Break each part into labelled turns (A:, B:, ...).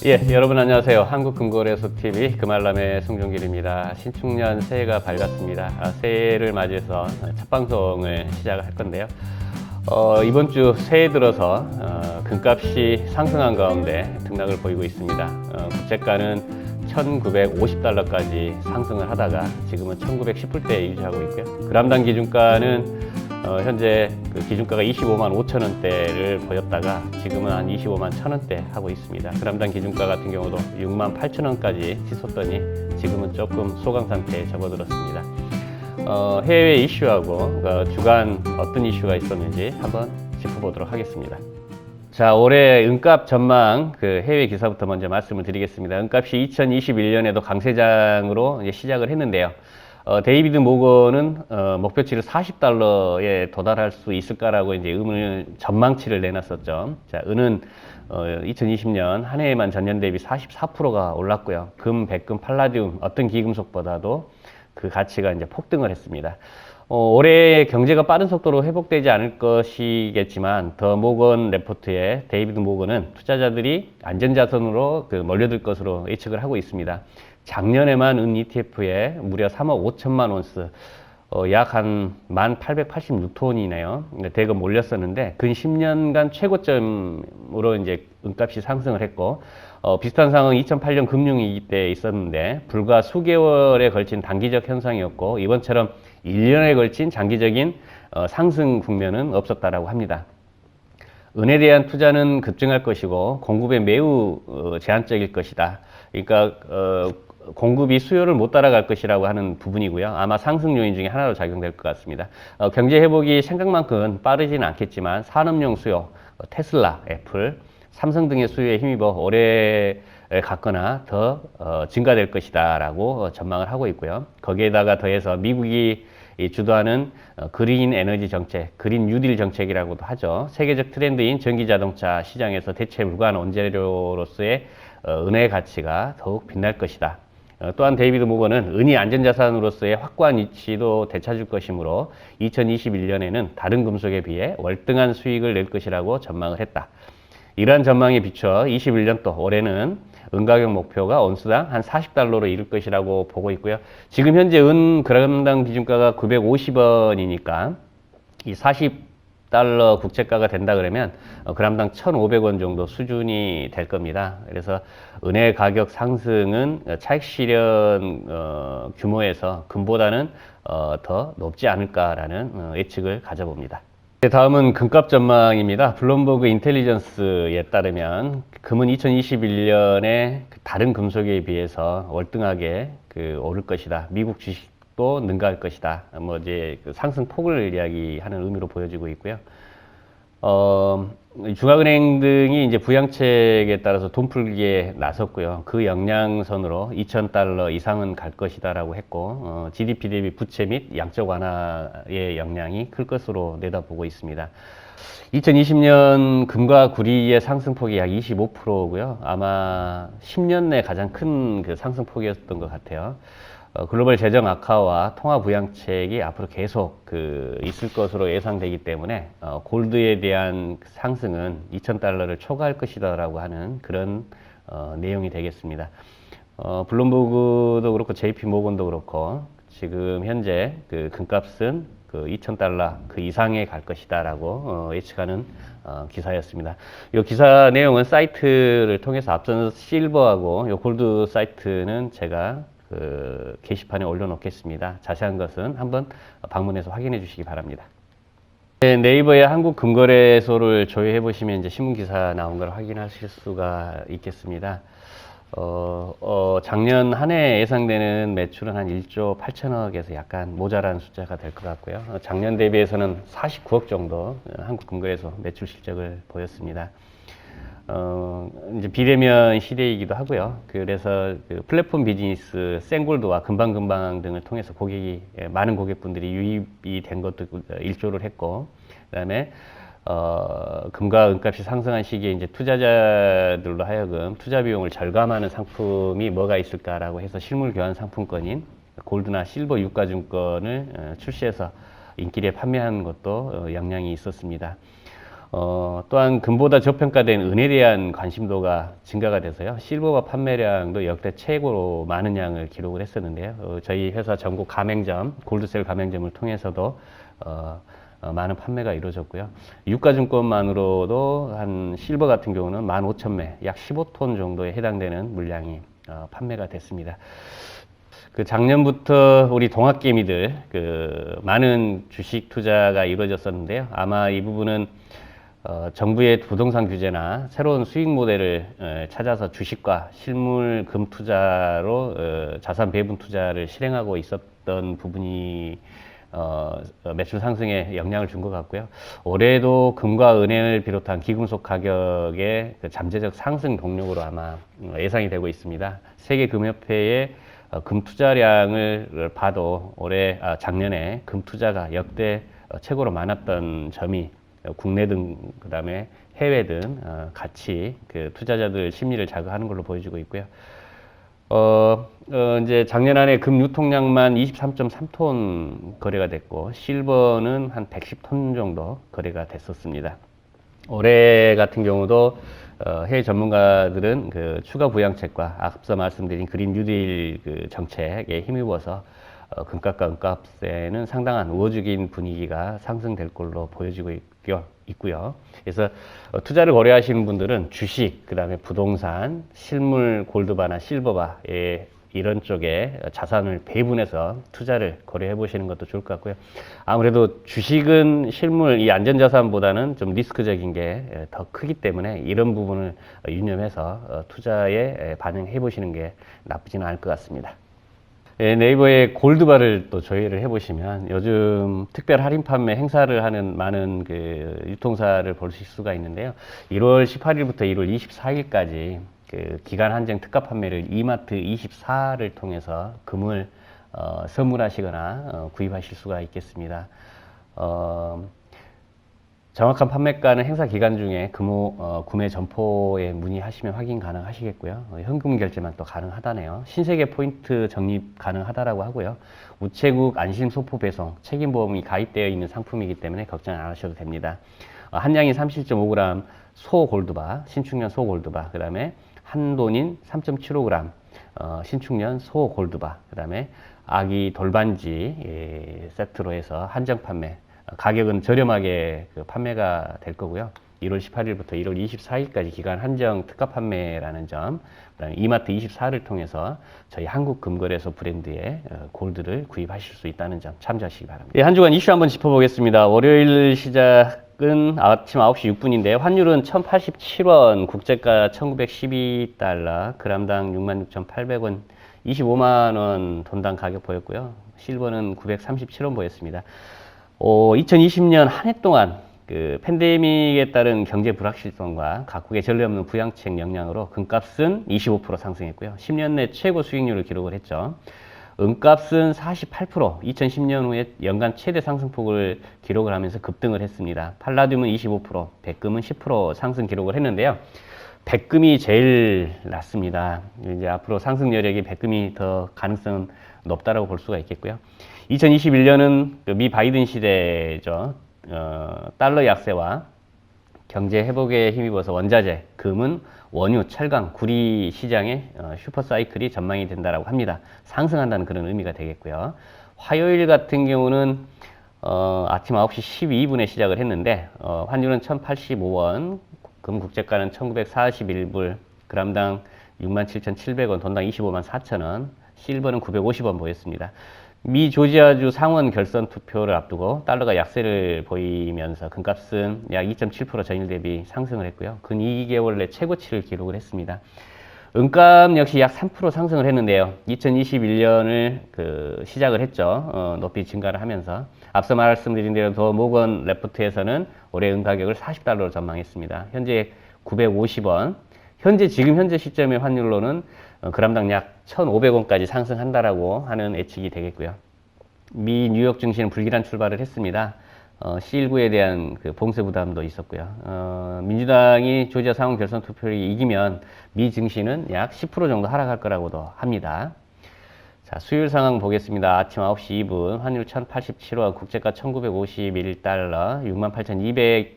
A: 예, 여러분 안녕하세요. 한국금거래소TV 금알람의 송종길입니다. 신축년 새해가 밝았습니다. 새해를 맞이해서 첫 방송을 시작할 건데요. 이번 주 새해 들어서 금값이 상승한 가운데 등락을 보이고 있습니다. 국제가는 1950달러까지 상승을 하다가 지금은 1910불대에 유지하고 있고요. 그람당 기준가는 현재 그 기준가가 25만 5천 원대를 보였다가 지금은 한 25만 1천 원대 하고 있습니다. 그람당 기준가 같은 경우도 6만 8천 원까지 치솟더니 지금은 조금 소강 상태에 접어들었습니다. 해외 이슈하고 주간 어떤 이슈가 있었는지 한번 짚어보도록 하겠습니다. 자, 올해 은값 전망 해외 기사부터 먼저 말씀을 드리겠습니다. 은값이 2021년에도 강세장으로 이제 시작을 했는데요. 데이비드 모건은 목표치를 40달러에 도달할 수 있을까라고 이제 전망치를 내놨었죠. 자, 은은 2020년 한 해에만 전년 대비 44%가 올랐고요. 금, 백금, 팔라디움 어떤 기금속보다도 그 가치가 이제 폭등을 했습니다. 올해 경제가 빠른 속도로 회복되지 않을 것이겠지만 더 모건 레포트에 데이비드 모건은 투자자들이 안전자산으로 몰려들 것으로 예측을 하고 있습니다. 작년에만 은 ETF에 무려 3억 5천만 온스, 약 한 1,886톤이네요. 대거 몰렸었는데 근 10년간 최고점으로 이제 은값이 상승을 했고, 비슷한 상황은 2008년 금융위기 때 있었는데 불과 수개월에 걸친 단기적 현상이었고 이번처럼 1년에 걸친 장기적인 상승 국면은 없었다라고 합니다. 은에 대한 투자는 급증할 것이고 공급에 매우 제한적일 것이다. 그러니까 공급이 수요를 못 따라갈 것이라고 하는 부분이고요. 아마 상승 요인 중에 하나로 작용될 것 같습니다. 경제 회복이 생각만큼 빠르지는 않겠지만 산업용 수요, 테슬라, 애플, 삼성 등의 수요에 힘입어 올해 같거나 더 증가될 것이다라고 전망을 하고 있고요. 거기에다가 더해서 미국이 주도하는 그린 에너지 정책, 그린 뉴딜 정책이라고도 하죠. 세계적 트렌드인 전기 자동차 시장에서 대체 불가한 원재료로서의 은의 가치가 더욱 빛날 것이다. 또한 데이비드 모건은 은이 안전자산으로서의 확고한 위치도 되찾을 것이므로 2021년에는 다른 금속에 비해 월등한 수익을 낼 것이라고 전망을 했다. 이러한 전망에 비춰 21년도 올해는 은 가격 목표가 온스당 한 40달러로 이를 것이라고 보고 있고요. 지금 현재 은 그람당 기준가가 950원이니까 이 40달러 국제가가 된다 그러면 그람당 1,500원 정도 수준이 될 겁니다. 그래서 은의 가격 상승은 차익 실현 규모에서 금보다는 더 높지 않을까라는 예측을 가져봅니다. 다음은 금값 전망입니다. 블룸버그 인텔리전스에 따르면 금은 2021년에 다른 금속에 비해서 월등하게 오를 것이다. 미국 주식도 능가할 것이다. 이제 상승 폭을 이야기하는 의미로 보여지고 있고요. 중앙은행 등이 이제 부양책에 따라서 돈 풀기에 나섰고요. 그 역량선으로 2,000달러 이상은 갈 것이다라고 했고, GDP 대비 부채 및 양적 완화의 역량이 클 것으로 내다보고 있습니다. 2020년 금과 구리의 상승폭이 약 25%고요. 아마 10년 내 가장 큰 상승폭이었던 것 같아요. 글로벌 재정 악화와 통화 부양책이 앞으로 계속 있을 것으로 예상되기 때문에 골드에 대한 상승은 2,000달러를 초과할 것이다라고 하는 그런 내용이 되겠습니다. 블룸버그도 그렇고 JP 모건도 그렇고 지금 현재 금값은 2,000달러 그 이상에 갈 것이다라고 예측하는 기사였습니다. 이 기사 내용은 사이트를 통해서 앞선 실버하고 이 골드 사이트는 제가 게시판에 올려놓겠습니다. 자세한 것은 한번 방문해서 확인해 주시기 바랍니다. 네이버에 한국금거래소를 조회해 보시면 이제 신문 기사 나온 걸 확인하실 수가 있겠습니다. 작년 한 해 예상되는 매출은 한 1조 8천억에서 약간 모자란 숫자가 될 것 같고요. 작년 대비해서는 49억 정도 한국금거래소 매출 실적을 보였습니다. 이제 비대면 시대이기도 하고요. 그래서 플랫폼 비즈니스, 생골드와 금방금방 등을 통해서 많은 고객분들이 유입이 된 것도 일조를 했고, 그 다음에, 금과 은값이 상승한 시기에 이제 투자자들로 하여금 투자 비용을 절감하는 상품이 뭐가 있을까라고 해서 실물 교환 상품권인 골드나 실버 유가증권을 출시해서 인기리에 판매하는 것도 영향이 있었습니다. 또한 금보다 저평가된 은에 대한 관심도가 증가가 돼서요. 실버바 판매량도 역대 최고로 많은 양을 기록을 했었는데요. 저희 회사 전국 가맹점, 골드셀 가맹점을 통해서도 많은 판매가 이루어졌고요. 유가증권만으로도 한 실버 같은 경우는 15,000매, 약 15톤 정도에 해당되는 물량이 판매가 됐습니다. 그 작년부터 우리 동학개미들 많은 주식 투자가 이루어졌었는데요. 아마 이 부분은 정부의 부동산 규제나 새로운 수익 모델을 찾아서 주식과 실물 금 투자로 자산 배분 투자를 실행하고 있었던 부분이 매출 상승에 영향을 준 것 같고요. 올해도 금과 은행을 비롯한 기금속 가격의 그 잠재적 상승 동력으로 아마 예상이 되고 있습니다. 세계금협회의 금 투자량을 봐도 작년에 금 투자가 역대 최고로 많았던 점이 국내 등 그다음에 해외 등 같이 그 투자자들 심리를 자극하는 걸로 보여지고 있고요. 이제 작년 안에 금 유통량만 23.3톤 거래가 됐고 실버는 한 110톤 정도 거래가 됐었습니다. 올해 같은 경우도 해외 전문가들은 그 추가 부양책과 앞서 말씀드린 그린 뉴딜 그 정책에 힘입어서 금값과 은값에는 상당한 우호적인 분위기가 상승될 걸로 보여지고 있고요. 그래서 투자를 고려하시는 분들은 주식, 그 다음에 부동산, 실물 골드바나 실버바에 이런 쪽에 자산을 배분해서 투자를 고려해 보시는 것도 좋을 것 같고요. 아무래도 주식은 실물 이 안전자산보다는 좀 리스크적인 게 더 크기 때문에 이런 부분을 유념해서 투자에 반영해 보시는 게 나쁘지는 않을 것 같습니다. 네이버에 골드바를 또 조회를 해보시면 요즘 특별 할인 판매 행사를 하는 많은 그 유통사를 보실 수가 있는데요. 1월 18일부터 1월 24일까지 그 기간 한정 특가 판매를 이마트 24를 통해서 금을 선물하시거나 구입하실 수가 있겠습니다. 정확한 판매가는 행사 기간 중에 구매 점포에 문의하시면 확인 가능하시겠고요. 현금 결제만 또 가능하다네요. 신세계 포인트 적립 가능하다라고 하고요. 우체국 안심 소포 배송 책임보험이 가입되어 있는 상품이기 때문에 걱정 안 하셔도 됩니다. 한량이 37.5g 소골드바, 신축년 소골드바, 그 다음에 한돈인 3.75g 신축년 소골드바, 그 다음에 아기 돌반지 세트로 해서 한정 판매, 가격은 저렴하게 판매가 될 거고요. 1월 18일부터 1월 24일까지 기간 한정 특가 판매라는 점, 그다음에 이마트 24를 통해서 저희 한국금거래소 브랜드의 골드를 구입하실 수 있다는 점 참조하시기 바랍니다. 네, 한 주간 이슈 한번 짚어보겠습니다. 월요일 시작은 아침 9시 6분인데요. 환율은 1087원, 국제가 1912달러, 그람당 66,800원, 25만원 돈당 가격 보였고요. 실버는 937원 보였습니다. 2020년 한 해 동안 그 팬데믹에 따른 경제 불확실성과 각국의 전례 없는 부양책 영향으로 금값은 25% 상승했고요. 10년 내 최고 수익률을 기록을 했죠. 은값은 48%, 2010년 후에 연간 최대 상승폭을 기록을 하면서 급등을 했습니다. 팔라듐은 25%, 백금은 10% 상승 기록을 했는데요. 백금이 제일 낮습니다. 이제 앞으로 상승 여력이 백금이 더 가능성은 높다라고 볼 수가 있겠고요. 2021년은 미 바이든 시대죠. 달러 약세와 경제 회복에 힘입어서 원자재, 금은 원유, 철강, 구리 시장의 슈퍼사이클이 전망이 된다라고 합니다. 상승한다는 그런 의미가 되겠고요. 화요일 같은 경우는 아침 9시 12분에 시작을 했는데 환율은 1085원, 금 국제가는 1941불, 그람당 67,700원, 돈당 25만 4천원, 실버는 950원 보였습니다. 미 조지아주 상원 결선 투표를 앞두고 달러가 약세를 보이면서 금값은 약 2.7% 전일 대비 상승을 했고요. 근 2개월 내 최고치를 기록을 했습니다. 은값 역시 약 3% 상승을 했는데요. 2021년을 시작을 했죠. 높이 증가를 하면서 앞서 말씀드린 대로 더 모건 레포트에서는 올해 은 가격을 40달러로 전망했습니다. 현재 950원. 지금 현재 시점의 환율로는 그람당 약 1,500원까지 상승한다라고 하는 예측이 되겠고요. 미 뉴욕 증시는 불길한 출발을 했습니다. C19에 대한 그 봉쇄 부담도 있었고요. 민주당이 조지아 상원 결선 투표를 이기면 미 증시는 약 10% 정도 하락할 거라고도 합니다. 자, 자, 수요일 상황 보겠습니다. 아침 9시 2분, 환율 1087원, 국제가 1951달러,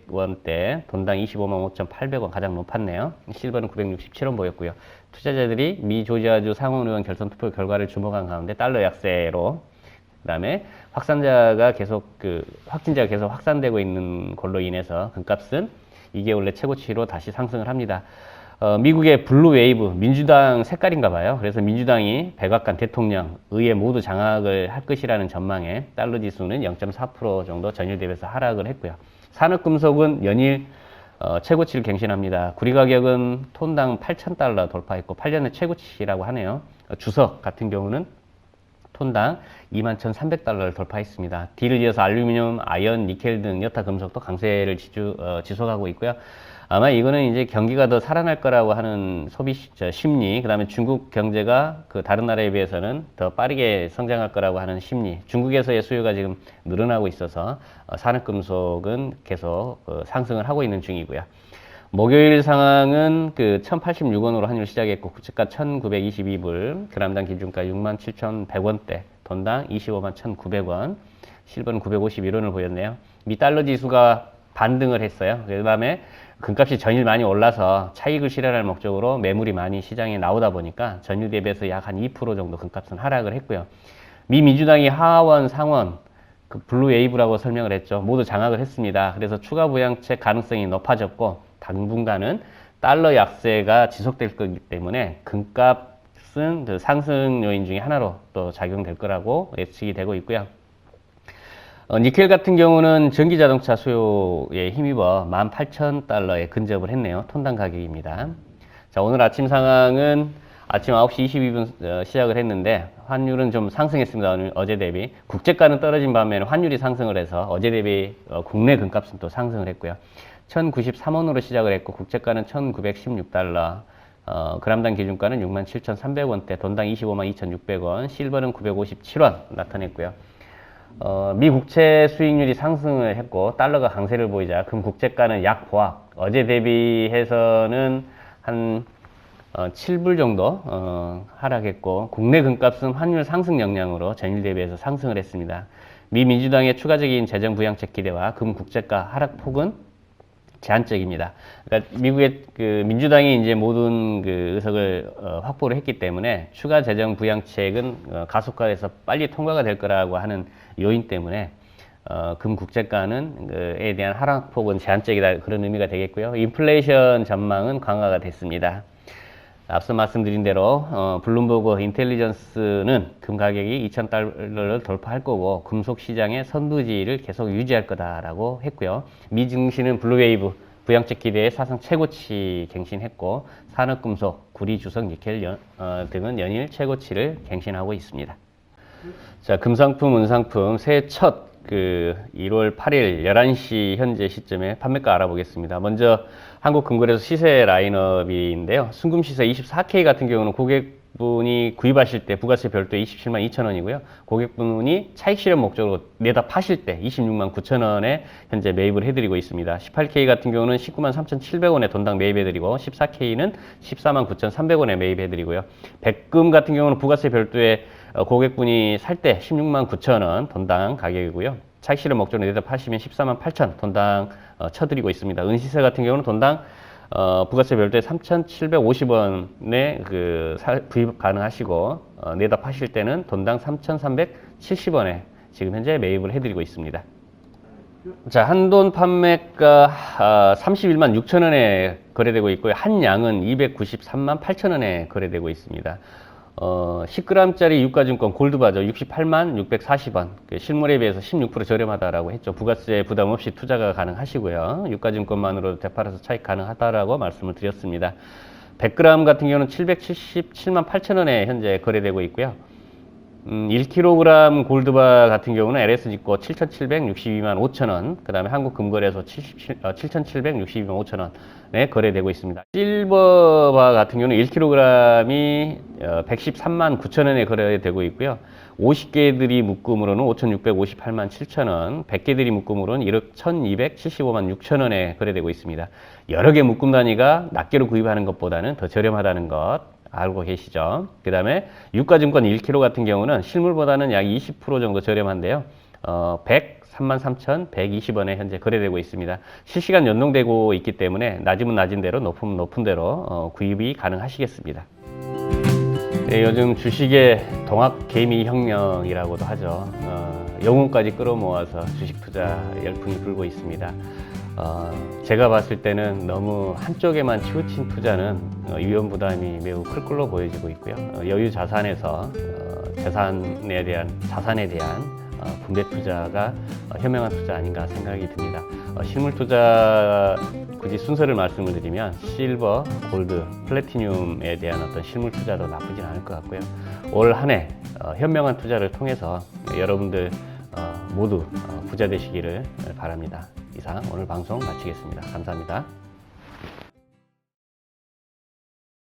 A: 68,200원대, 돈당 25만 5,800원 가장 높았네요. 실버는 967원 보였고요. 투자자들이 미 조지아주 상원 의원 결선 투표 결과를 주목한 가운데 달러 약세로, 그 다음에 확진자가 계속 확산되고 있는 걸로 인해서 금값은 2개월 내 최고치로 다시 상승을 합니다. 미국의 블루 웨이브, 민주당 색깔인가 봐요. 그래서 민주당이 백악관, 대통령, 의회 모두 장악을 할 것이라는 전망에 달러 지수는 0.4% 정도 전일 대비해서 하락을 했고요. 산업금속은 연일 최고치를 갱신합니다. 구리 가격은 톤당 8,000달러 돌파했고 8년의 최고치라고 하네요. 주석 같은 경우는 톤당 21,300달러를 돌파했습니다. D를 이어서 알루미늄, 아연, 니켈 등 여타 금속도 강세를 지속하고 있고요. 아마 이거는 이제 경기가 더 살아날 거라고 하는 심리, 그 다음에 중국 경제가 다른 나라에 비해서는 더 빠르게 성장할 거라고 하는 심리, 중국에서의 수요가 지금 늘어나고 있어서 산업금속은 계속 상승을 하고 있는 중이고요. 목요일 상황은 1086원으로 환율 시작했고, 국제가 1922불, 그람당 기준가 67,100원대, 돈당 25만 1,900원, 실버는 951원을 보였네요. 미 달러 지수가 반등을 했어요. 그 다음에 금값이 전일 많이 올라서 차익을 실현할 목적으로 매물이 많이 시장에 나오다 보니까 전일 대비해서 약 한 2% 정도 금값은 하락을 했고요. 미 민주당이 하원, 상원, 블루 웨이브라고 설명을 했죠. 모두 장악을 했습니다. 그래서 추가 부양책 가능성이 높아졌고 당분간은 달러 약세가 지속될 거기 때문에 금값은 상승 요인 중에 하나로 또 작용될 거라고 예측이 되고 있고요. 니켈 같은 경우는 전기자동차 수요에 힘입어 18,000달러에 근접을 했네요. 톤당 가격입니다. 자, 오늘 아침 상황은 아침 9시 22분 시작을 했는데 환율은 좀 상승했습니다. 어제 대비. 국제가는 떨어진 반면에 환율이 상승을 해서 어제 대비 국내 금값은 또 상승을 했고요. 1,093원으로 시작을 했고 국제가는 1,916달러, 그람당 기준가는 67,300원대, 돈당 25만 2,600원, 실버는 957원 나타냈고요. 미 국채 수익률이 상승을 했고 달러가 강세를 보이자 금 국제가는 약 보합, 어제 대비해서는 한 7불 정도 하락했고 국내 금값은 환율 상승 영향으로 전일 대비해서 상승을 했습니다. 미 민주당의 추가적인 재정 부양책 기대와 금 국제가 하락폭은 제한적입니다. 그러니까 미국의 민주당이 이제 모든 의석을 확보를 했기 때문에 추가 재정 부양책은 가속화해서 빨리 통과가 될 거라고 하는 요인 때문에 금 국제가는 에 대한 하락폭은 제한적이다, 그런 의미가 되겠고요. 인플레이션 전망은 강화가 됐습니다. 앞서 말씀드린 대로 블룸버그 인텔리전스는 금 가격이 2,000달러를 돌파할 거고 금속 시장의 선두지를 계속 유지할 거다라고 했고요. 미 증시는 블루웨이브 부양책 기대에 사상 최고치 갱신했고 산업금속, 구리, 주석, 니켈 등은 연일 최고치를 갱신하고 있습니다. 자, 금상품, 은상품 새해 첫 1월 8일 11시 현재 시점에 판매가 알아보겠습니다. 먼저 한국금거래소 시세 라인업인데요. 순금 시세 24K 같은 경우는 고객분이 구입하실 때 부가세 별도에 27만 2천 원이고요. 고객분이 차익 실현 목적으로 내다 파실 때 26만 9천 원에 현재 매입을 해드리고 있습니다. 18K 같은 경우는 19만 3,700원에 돈당 매입해드리고 14K는 14만 9,300원에 매입해드리고요. 백금 같은 경우는 부가세 별도에 고객분이 살 때 16만 9천 원 돈당 가격이고요. 차익 실현 목적으로 내다 파시면 14만 8천 돈당 쳐드리고 있습니다. 은시세 같은 경우는 돈당 부가세 별도에 3,750원에 구입 가능하시고 내다 파실 때는 돈당 3,370원에 지금 현재 매입을 해드리고 있습니다. 자, 한돈 판매가 31만 6천 원에 거래되고 있고요. 한 양은 293만 8천 원에 거래되고 있습니다. 10g짜리 유가증권 골드바죠. 68만 640원. 실물에 비해서 16% 저렴하다라고 했죠. 부가세 부담 없이 투자가 가능하시고요. 유가증권만으로도 되팔아서 차익 가능하다라고 말씀을 드렸습니다. 100g 같은 경우는 777만 8천 원에 현재 거래되고 있고요. 1kg 골드바 같은 경우는 LS 직고 7,762만 5천 원, 그 다음에 한국금거래소 7,762만 5천 원에 거래되고 있습니다. 실버바 같은 경우는 1kg이 113만 9천 원에 거래되고 있고요. 50개들이 묶음으로는 5,658만 7천 원, 100개들이 묶음으로는 1억 1,275만 6천 원에 거래되고 있습니다. 여러 개 묶음 단위가 낱개로 구입하는 것보다는 더 저렴하다는 것, 알고 계시죠? 그 다음에 유가증권 1kg 같은 경우는 실물보다는 약 20% 정도 저렴한데요. 133,120원에 현재 거래되고 있습니다. 실시간 연동되고 있기 때문에 낮으면 낮은 대로 높으면 높은 대로 구입이 가능하시겠습니다. 네, 요즘 주식의 동학개미혁명이라고도 하죠. 영혼까지 끌어모아서 주식 투자 열풍이 불고 있습니다. 제가 봤을 때는 너무 한쪽에만 치우친 투자는 위험 부담이 매우 클 걸로 보여지고 있고요. 여유 자산에서 자산에 대한 분배 투자가 현명한 투자 아닌가 생각이 듭니다. 실물 투자 굳이 순서를 말씀을 드리면 실버, 골드, 플래티늄에 대한 어떤 실물 투자도 나쁘진 않을 것 같고요. 올 한 해 현명한 투자를 통해서 여러분들 모두 부자 되시기를 바랍니다. 이상 오늘 방송 마치겠습니다. 감사합니다.